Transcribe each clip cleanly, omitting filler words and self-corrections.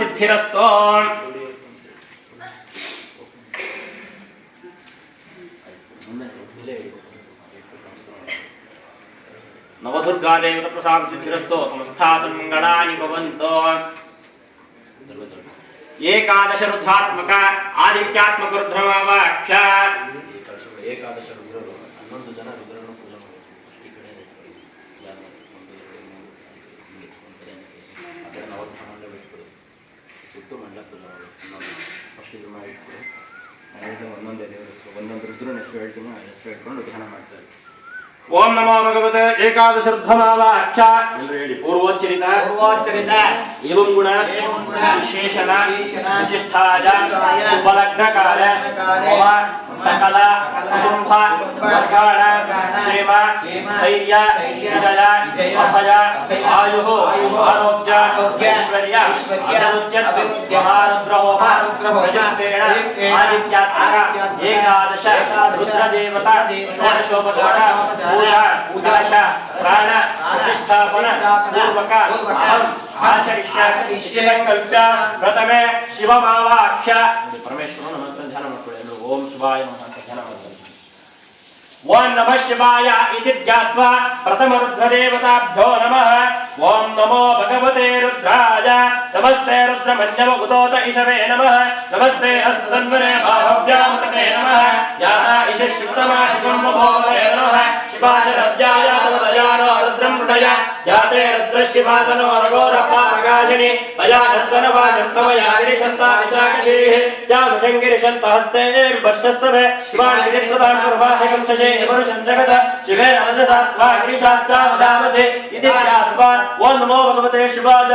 सिद्धिरस्तु। नवदुर्गा देवता प्रसाद सिद्धिरस्तु। समस्ता सन्मंगलानि भवन्तु। एकादश रुद्रात्मक आदित्यात्मक रुद्रमावाक्ष ಏಕಾದಶ ರುದ್ರರು 11 ಜನ ರುದ್ರರನ್ನು ಪೂಜೆ ಮಾಡಬೇಕು. ಈ ಕಡೆ ಅದರ ನವಗ್ರಹ ಮಂಡಲ ಬಿಟ್ಕೊಡಿ, ಸುತ್ತು ಮಂಡಲ ಪೂಜೆ ಮಾಡಬೇಕು. ಫಸ್ಟ್ ಇದು ಮಾಡಿಟ್ಕೊಡಿ. ಒಂದೊಂದೇ ದೇವರು ಒಂದೊಂದು ರುದ್ರನ ಹೆಸರು ಹೇಳ್ತೀನಿ, ಆ ಹೆಸರು ಹೇಳ್ಕೊಂಡು ಧ್ಯಾನ ಮಾಡ್ತಾರೆ. ओम नमो भगवते एकादश रुद्रमावाक्ष पूर्वोच्चरित एवं गुण विशेषण विशिष्टाय उपलग्न काल सकल कुटुंब वर्गाण क्षेम धैर्य विजय अभय आयुः आरोग्य ऐश्वर्य महारुद्रोह प्रयुक्तेन आदित्यात्मक एकादश रुद्रदेवता षोडशोपचार पूजा प्राण प्रतिष्ठापन पूर्वक अहम आचरिष्यामि संकल्प्य प्रथमे शिवमावाक्ष परमेश्वर नमस्ते ध्यान ಮಾಡ್ಕೊಳ್ಳಿ. ಓಂ ಶಿವಾಯ ನಮಃ ಅಂತ ಧ್ಯಾನ ಮಾಡ್ಕೊಳ್ಳಿ. ओम नमः शिवाय इति ध्यात्वा प्रथम रुद्रदेवताभ्यो नमः. ओम नमो भगवते रुद्राय नमस्ते रुद्रमन्यवगुतोत ईशवे नमः. नमस्ते हस्तन्वने बाहुभ्यामतके नमः. याता ईशश्रुतमा शिवं भोवते नमः. शिवाय रव्याय तवदयानो रुद्रं मृडय याते रुद्रशिवातनो रघोरपापकाशिनि अयानस्तनवाजम्भवयागिरिशन्ता विशाखशिरिः यामशङ्गिरिशन्तहस्ते वर्षस्तवे शिवानिधिप्रदां प्रभाहिकं शशे पुरुषं जगत शिवे नमस्तात्वा गिरिशाच्चावदामसे इति ध्यात्वा ओम नमो भगवते शिवाय.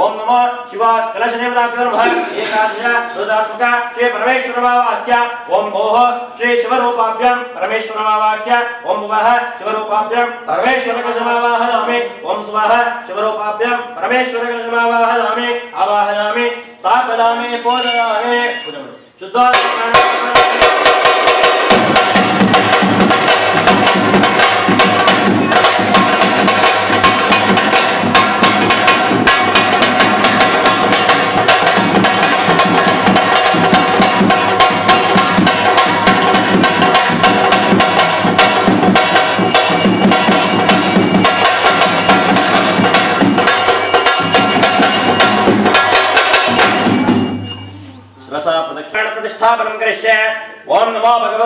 ओम नमो शिवाय कलशदेवताभ्यो नमः. एकादश रुद्रात्मक श्री परमेश्वरमावाक्य. ओम मोह श्री शिवरूपाभ्यां परमेश्वरमावाक्य. ओम वः शिवरूपाभ्यां परमेश्वरकजमावाहयामि. ओम स्वः शिवरूपाभ्यां परमेश्वरकजमावाहयामि. आवाहयामि स्थापयामि पूजयामि. प्रतिष्ठापनं करिष्ये. ओम नमो भगवते